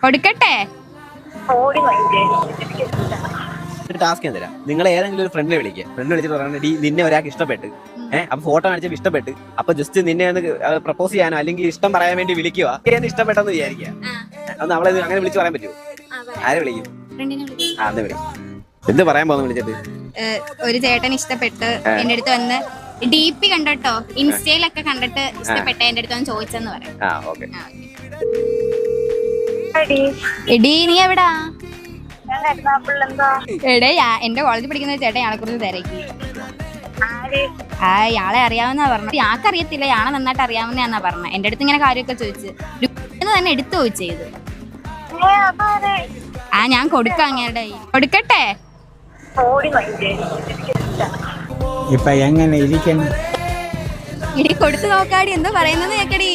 കൊടുക്കട്ടെ? ടാസ്ക് ഞാൻ തരാം. നിങ്ങൾ ഏതെങ്കിലും ഒരു ഫ്രണ്ടിനെ വിളിക്കുക. ഫ്രണ്ട് വിളിച്ചിട്ട് പറയുന്നത് നിന്നെ ഒരാൾക്ക് ഇഷ്ടപ്പെട്ട്, അപ്പൊ ഫോട്ടോ കാണിച്ചപ്പോൾ ഇഷ്ടപ്പെട്ട്, അപ്പൊ ജസ്റ്റ് നിന്നെ ഒന്ന് പ്രപ്പോസ് ചെയ്യാനോ അല്ലെങ്കിൽ ഇഷ്ടം പറയാൻ വേണ്ടി വിളിക്കുക. ഇഷ്ടപ്പെട്ടെന്ന് വിചാരിക്കുക. അന്ന് അവളെ അങ്ങനെ വിളിച്ച് പറയാൻ പറ്റുമോ? ആരെ വിളിക്കും? അന്ന് വിളിക്കും. എന്ത് പറയാൻ പോകുന്നു വിളിച്ചിട്ട്? ഒരു ചേട്ടൻ ഇഷ്ടപ്പെട്ട് എന്റെ അടുത്ത് വന്ന് DP കണ്ടോ, ഇൻസ്റ്റയിലൊക്കെ കണ്ടിട്ട് ഇഷ്ടപ്പെട്ട എന്റെ അടുത്ത് വന്ന് ചോദിച്ചെന്ന് പറയാം. എടീ, നീ എവിടാ? എടേ, എന്റെ കോളേജിൽ പഠിക്കുന്ന ചേട്ടൻ ഇയാളെ കുറിച്ച് തിരക്കി. ഇയാളെ അറിയാവുന്ന പറഞ്ഞു. ഇയാൾക്കറിയത്തില്ല, ഇയാളെ നന്നായിട്ട് അറിയാവുന്നതാന്നാ പറഞ്ഞ. എന്റെ അടുത്ത് ഇങ്ങനെ കാര്യമൊക്കെ ചോദിച്ചു തന്നെ എടുത്തു ചോദിച്ചത്. ഞാൻ കൊടുക്കാം. അങ്ങേരുടെ കൊടുക്കട്ടെ? ഇപ്പൊ എങ്ങനെ ഇരിക്കണം? ഇടി കൊടുത്തു നോക്കാടി, എന്തോ പറയുന്നത് കേക്കടി.